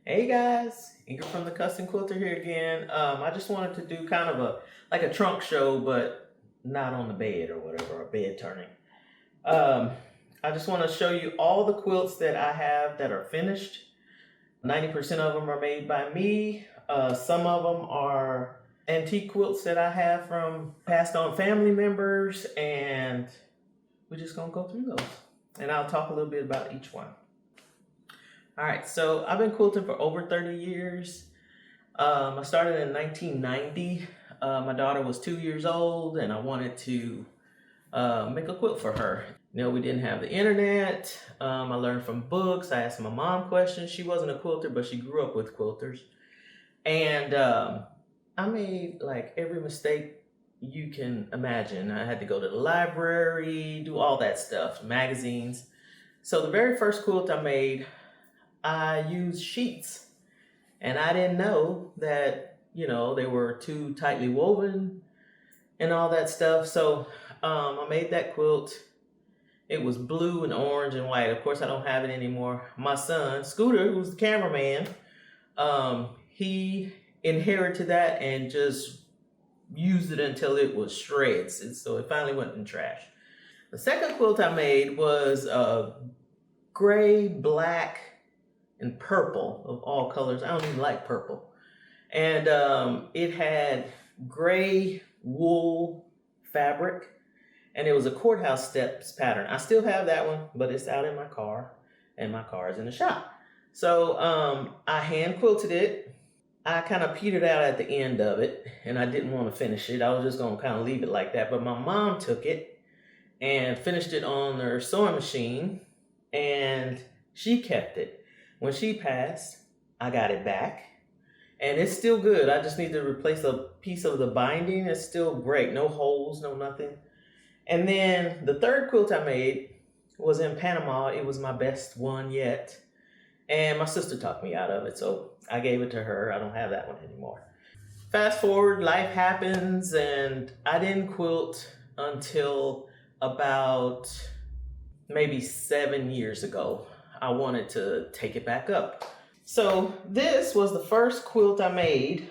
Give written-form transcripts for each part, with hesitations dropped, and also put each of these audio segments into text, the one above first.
Hey guys, Ingrid from the Custom Quilter here again. I just wanted to do kind of a trunk show, but not on the bed or whatever, or bed turning. I just want to show you all the quilts that I have that are finished. 90% of them are made by me. Some of them are antique quilts that I have from passed on family members, and we're just gonna go through those. And I'll talk a little bit about each one. All right, so I've been quilting for over 30 years. I started in 1990. My daughter was 2 years old and I wanted to make a quilt for her. You know, we didn't have the internet. I learned from books. I asked my mom questions. She wasn't a quilter, but she grew up with quilters. And I made like every mistake you can imagine. I had to go to the library, do all that stuff, magazines. So the very first quilt I made, I used sheets, and I didn't know that, you know, they were too tightly woven and all that stuff. So I made that quilt. It was blue and orange and white. Of course, I don't have it anymore. My son, Scooter, who's the cameraman, he inherited that and just used it until it was shreds. And so it finally went in the trash. The second quilt I made was gray, black, and purple of all colors. I don't even like purple. And it had gray wool fabric, and it was a courthouse steps pattern. I still have that one, but it's out in my car, and my car is in the shop. So I hand quilted it. I kind of petered out at the end of it, and I didn't want to finish it. I was just going to kind of leave it like that. But my mom took it and finished it on her sewing machine, and she kept it. When she passed, I got it back, and it's still good. I just need to replace a piece of the binding. It's still great. No holes, no nothing. And then the third quilt I made was in Panama. It was my best one yet. And my sister talked me out of it, so I gave it to her. I don't have that one anymore. Fast forward, life happens, and I didn't quilt until about maybe 7 years ago. I wanted to take it back up. So this was the first quilt I made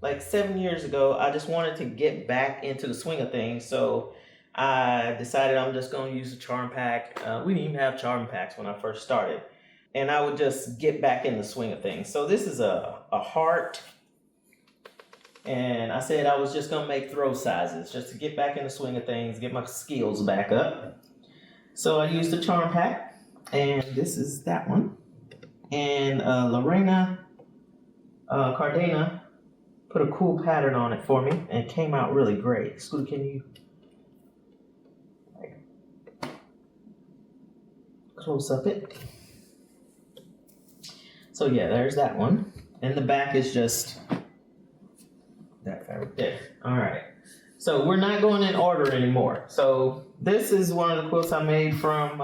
like 7 years ago. I just wanted to get back into the swing of things. So I decided I'm just going to use a charm pack. We didn't even have charm packs when I first started. And I would just get back in the swing of things. So this is a heart. And I said I was just going to make throw sizes just to get back in the swing of things, get my skills back up. So I used the charm pack. And this is that one. And Lorena Cardena put a cool pattern on it for me, and it came out really great. Scooter, can you close up it? So yeah, there's that one. And the back is just that fabric there. All right. So we're not going in order anymore. So this is one of the quilts I made from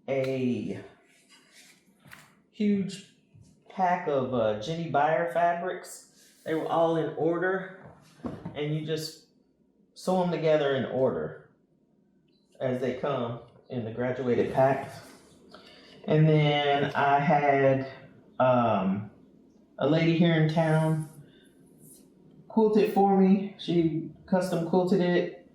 a huge pack of Jenny Buyer fabrics. They were all in order, and you just sew them together in order as they come in the graduated packs. And then I had a lady here in town quilt it for me. She custom quilted it,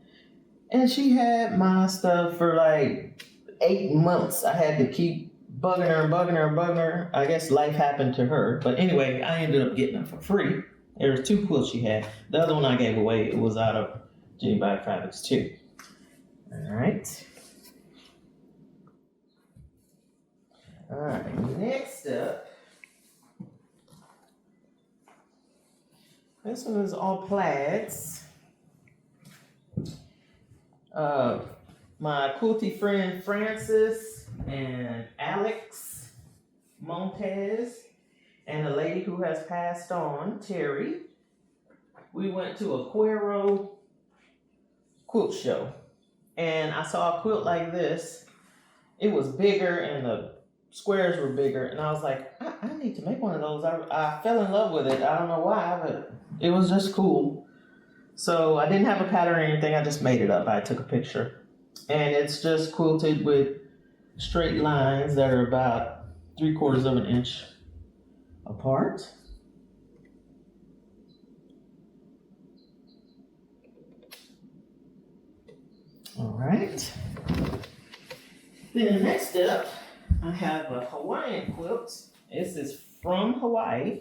and she had my stuff for like 8 months. I had to keep bugging her and bugging her and bugging her. I guess life happened to her. But anyway, I ended up getting them for free. There were 2 quilts she had. The other one I gave away. It was out of Jenny Buyer Fabrics too. All right. All right, next up. This one is all plaids. My quilty friend Francis and Alex Montez and a lady who has passed on, Terry. We went to a Cuero quilt show, and I saw a quilt like this. It was bigger and the squares were bigger, and I was like, I need to make one of those. I fell in love with it. I don't know why, but it was just cool. So I didn't have a pattern or anything. I just made it up. I took a picture. And it's just quilted with straight lines that are about 3/4 of an inch apart. All right. Then next up, I have a Hawaiian quilt. This is from Hawaii.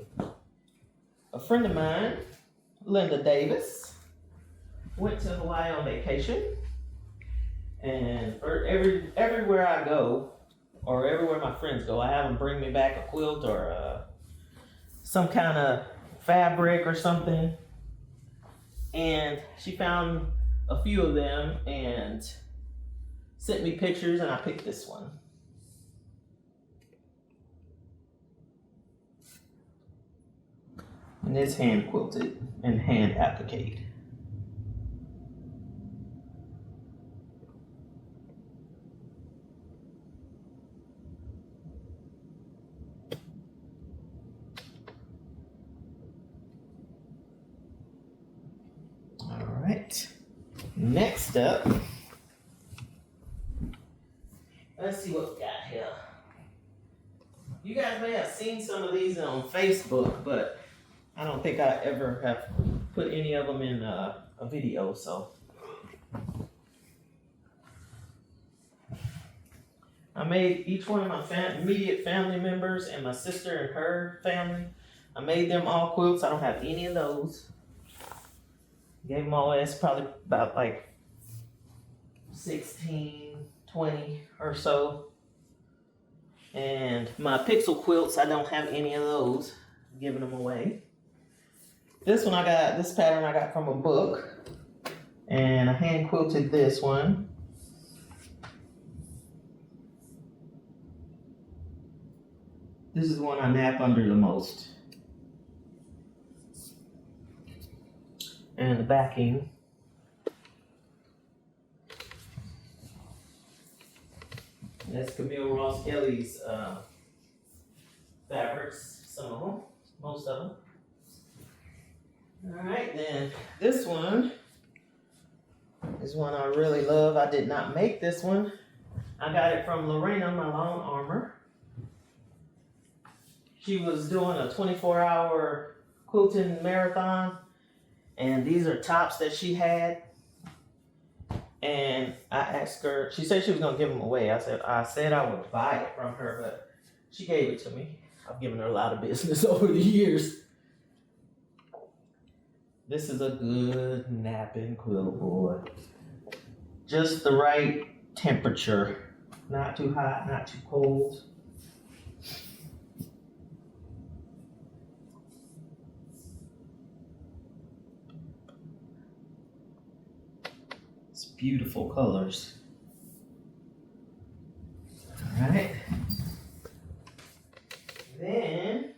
A friend of mine, Linda Davis, went to Hawaii on vacation. And everywhere I go, or everywhere my friends go, I have them bring me back a quilt or some kind of fabric or something. And she found a few of them and sent me pictures, and I picked this one. And it's hand quilted and hand appliqued. All right. Next up, let's see what we got here. You guys may have seen some of these on Facebook, but I don't think I ever have put any of them in a video, so. I made each one of my immediate family members and my sister and her family. I made them all quilts. I don't have any of those. Gave them all, it's probably about like 16, 20 or so. And my pixel quilts, I don't have any of those. I'm giving them away. This pattern I got from a book. And I hand quilted this one. This is the one I nap under the most. And the backing. That's Camille Ross Kelly's fabrics, some of them, most of them. All right, then this one is one I really love. I did not make this one. I got it from Lorena, my lawn armor. She was doing a 24-hour quilting marathon, and these are tops that she had. And I asked her, she said she was gonna give them away. I said I would buy it from her, but she gave it to me. I've given her a lot of business over the years. This is a good napping quilt, boy. Just the right temperature. Not too hot, not too cold. It's beautiful colors. All right. Then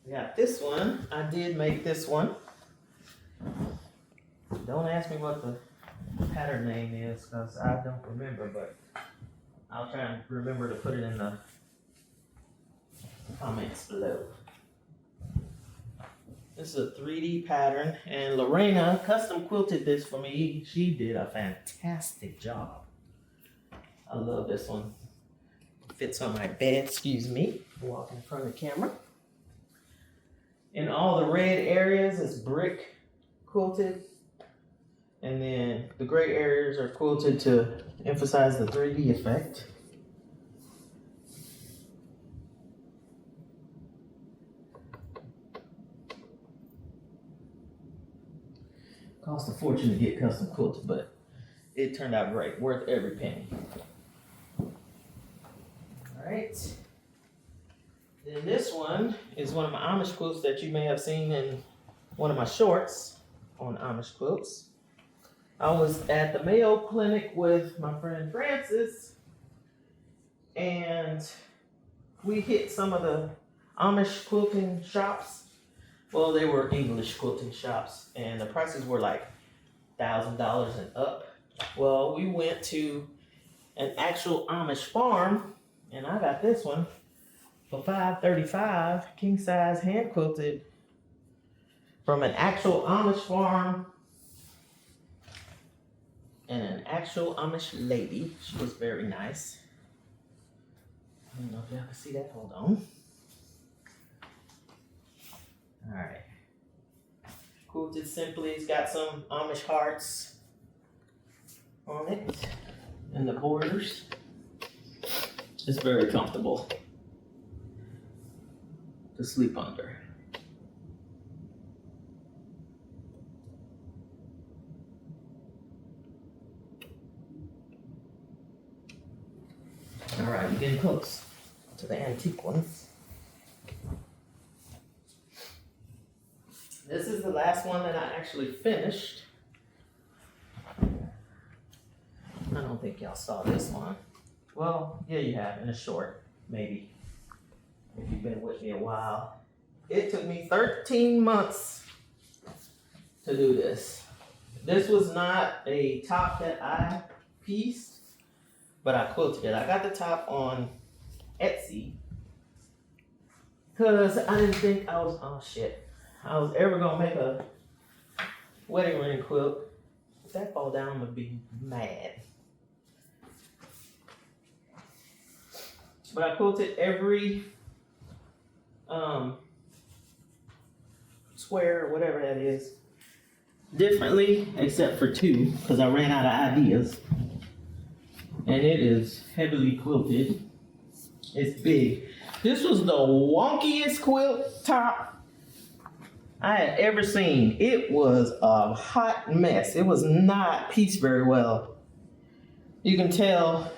we got this one. I did make this one. Don't ask me what the pattern name is because I don't remember, but I'll try and remember to put it in the comments below. This is a 3D pattern, and Lorena custom quilted this for me. She did a fantastic job. I love this one. Fits on my bed, excuse me. Walk in front of the camera. In all the red areas is brick quilted. And then the gray areas are quilted to emphasize the 3D effect. Cost a fortune to get custom quilted, but it turned out great. Worth every penny. Alright. Then this one is one of my Amish quilts that you may have seen in one of my shorts on Amish quilts. I was at the Mayo Clinic with my friend Francis, and we hit some of the Amish quilting shops. Well, they were English quilting shops, and the prices were like $1,000 and up. Well, we went to an actual Amish farm, and I got this one for $535, king size hand quilted from an actual Amish farm and an actual Amish lady. She was very nice. I don't know if y'all can see that. Hold on. All right. Quilted simply. It's got some Amish hearts on it and the borders. It's very comfortable to sleep under. All right, we're getting close to the antique ones. This is the last one that I actually finished. I don't think y'all saw this one. Well, yeah, you have, in a short, maybe, if you've been with me a while. It took me 13 months to do this. This was not a top that I pieced, but I quilted it. I got the top on Etsy because I didn't think I was ever gonna make a wedding ring quilt. If that fall down, I'm gonna be mad. But I quilted every square or whatever that is differently, except for two, because I ran out of ideas. And it is heavily quilted. It's big. This was the wonkiest quilt top I had ever seen. It was a hot mess. It was not pieced very well. You can tell,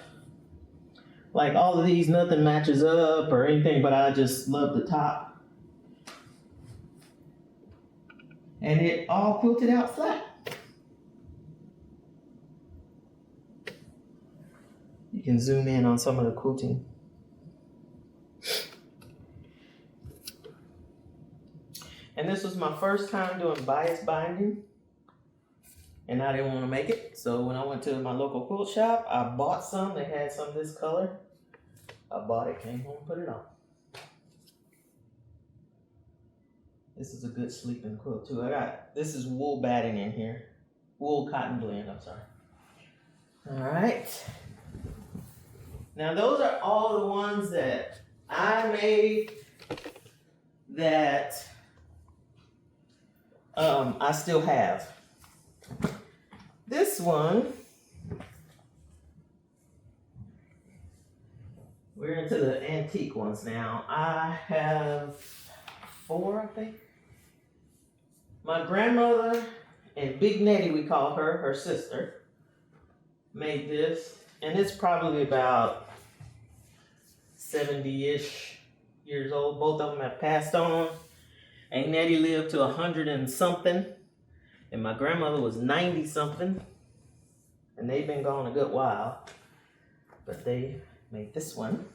like, all of these, nothing matches up or anything, but I just love the top. And it all quilted out flat. You can zoom in on some of the quilting. And this was my first time doing bias binding, and I didn't want to make it. So when I went to my local quilt shop, I bought some. They had some this color. I bought it, came home, put it on. This is a good sleeping quilt too. This is wool batting in here. Wool cotton blend, I'm sorry. All right. Now those are all the ones that I made that I still have. This one, we're into the antique ones now. I have 4, I think. My grandmother and Big Nettie, we call her, her sister, made this. And it's probably about 70-ish years old. Both of them have passed on. Aunt Nettie lived to 100 and something. And my grandmother was 90 something. And they've been gone a good while. But they made this one.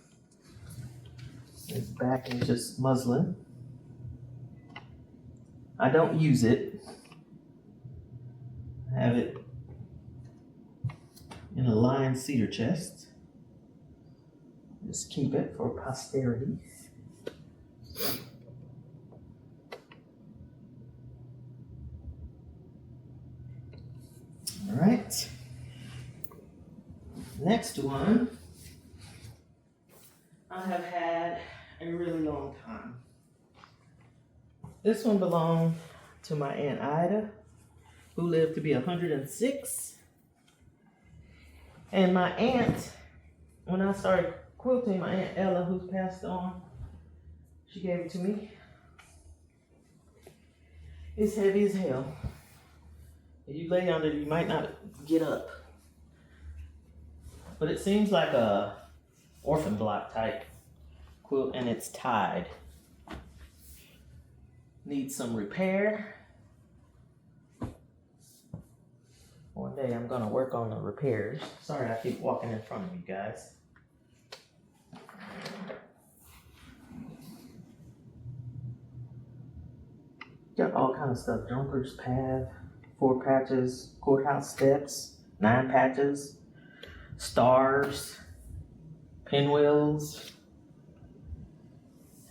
Its back is just muslin. I don't use it. I have it in a lined cedar chest. Just keep it for posterity. All right. Next one, I have had a really long time. This one belonged to my Aunt Ida, who lived to be 106. And my aunt, when I started quilting, my Aunt Ella, who's passed on, she gave it to me. It's heavy as hell. If you lay on it, you might not get up. But it seems like a orphan block type quilt, and it's tied. Needs some repair. One day I'm gonna work on the repairs. Sorry, I keep walking in front of you guys. Got all kind of stuff. Jumper's path, 4 patches, courthouse steps, 9 patches, stars, pinwheels,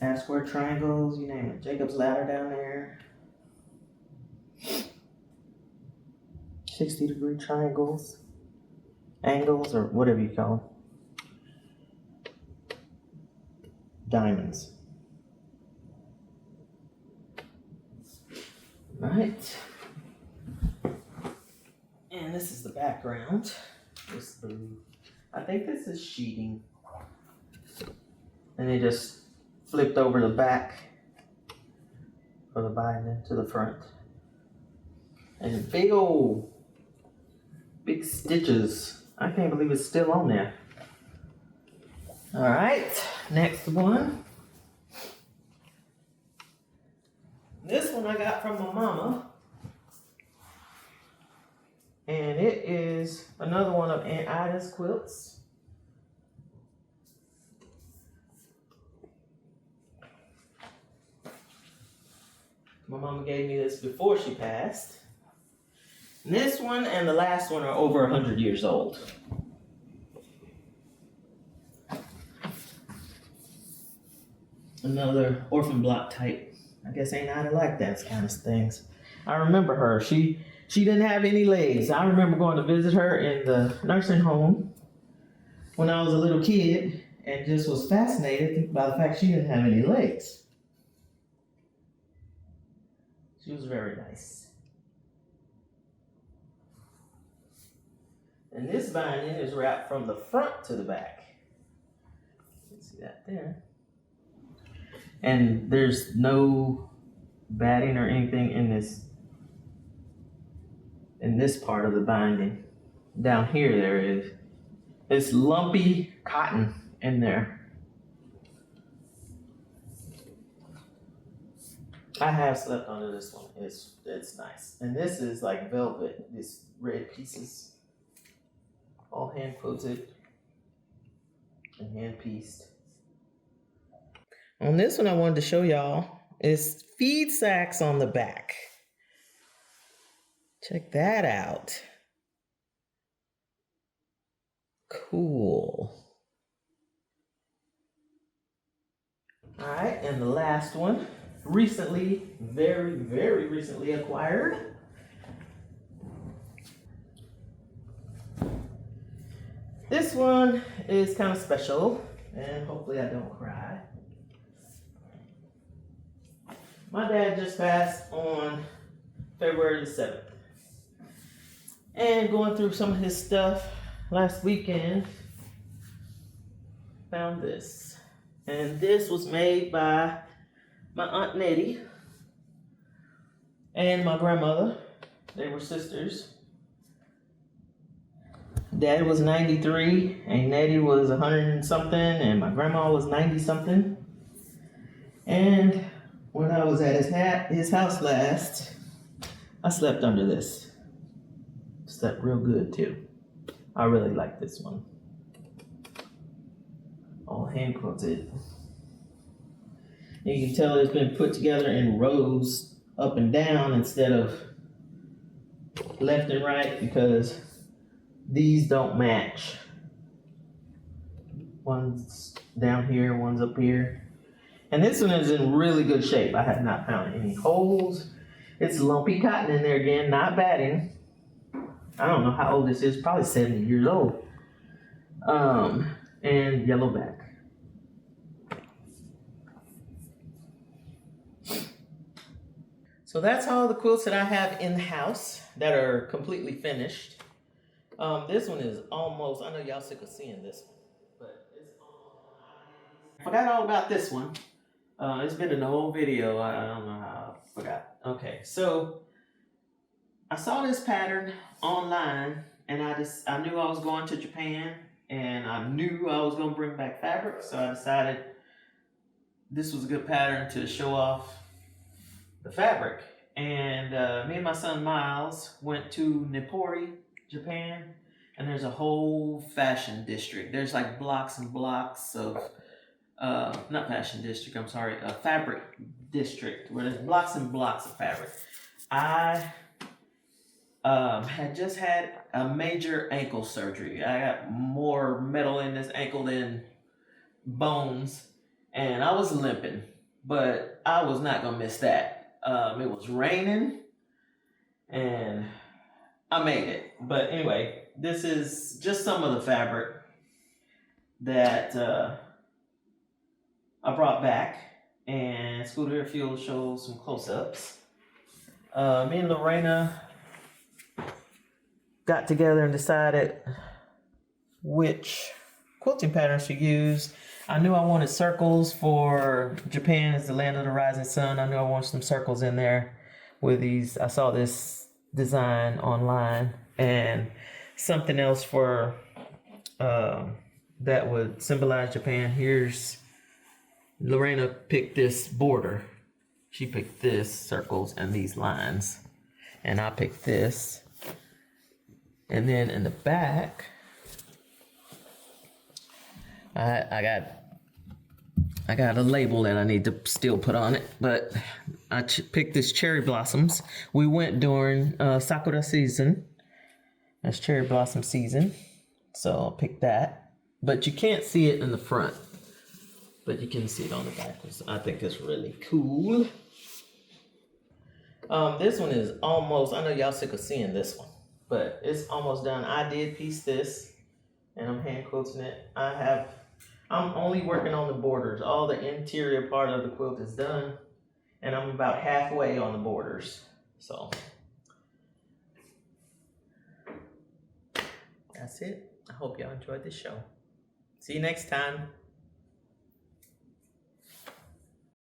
half square triangles, you name it. Jacob's ladder down there. 60-degree triangles, angles, or whatever you call them. diamonds. Right. And this is the background. This blue. I think this is sheeting. And they just flipped over the back for the binding to the front. And big stitches. I can't believe it's still on there. All right, next one. This one I got from my mama. And it is another one of Aunt Ida's quilts. My mama gave me this before she passed. And this one and the last one are over 100 years old. Another orphan block type. I guess Aunt Ida liked that kind of things. I remember her. She didn't have any legs. I remember going to visit her in the nursing home when I was a little kid and just was fascinated by the fact she didn't have any legs. She was very nice. And this binding is wrapped from the front to the back. You can see that there. And there's no batting or anything in this part of the binding. Down here there is. It's lumpy cotton in there. I have slept under this one. It's nice. And this is like velvet, these red pieces. All hand quilted and hand pieced. On this one I wanted to show y'all is feed sacks on the back. Check that out. Cool. All right, and the last one, recently, very, very recently acquired. This one is kind of special, and hopefully I don't cry. My dad just passed on February the 7th. And going through some of his stuff last weekend, found this. And this was made by my Aunt Nettie and my grandmother. They were sisters. Dad was 93, and Nettie was 100 and something, and my grandma was 90 something. And when I was at his house last, I slept under this. Slept real good too. I really like this one. All hand quilted. You can tell it's been put together in rows up and down instead of left and right because these don't match. One's down here, one's up here. And this one is in really good shape. I have not found any holes. It's lumpy cotton in there again, not batting. I don't know how old this is, probably 70 years old. And yellow back. So that's all the quilts that I have in the house that are completely finished. This one is almost, I know y'all sick of seeing this one, but it's almost, I forgot all about this one. It's been in the whole video. I don't know how I forgot. Okay, so I saw this pattern online and I knew I was going to Japan and I knew I was going to bring back fabric. So I decided this was a good pattern to show off the fabric. And me and my son Miles went to Nippori, Japan, and there's a whole fashion district. There's like blocks and blocks of not fashion district, I'm sorry, a fabric district where there's blocks and blocks of fabric. I had just had a major ankle surgery. I got more metal in this ankle than bones, and I was limping, but I was not gonna miss that. It was raining, and I made it. But anyway, this is just some of the fabric that I brought back, and Scooter if you'll show some close-ups. Me and Lorena got together and decided which quilting patterns to use. I knew I wanted circles for Japan is the land of the rising sun. I knew I wanted some circles in there with these. I saw this design online, and something else for that would symbolize Japan. Here's Lorena picked this border. She picked this circles and these lines, and I picked this. And then in the back, I got a label that I need to still put on it, but I picked this cherry blossoms. We went during Sakura season. That's cherry blossom season, so I'll pick that. But you can't see it in the front, but you can see it on the back. I think it's really cool. This one is almost, I know y'all sick of seeing this one, but it's almost done. I did piece this, and I'm hand quilting it. I'm only working on the borders. All the interior part of the quilt is done, and I'm about halfway on the borders. So that's it. I hope y'all enjoyed this show. See you next time.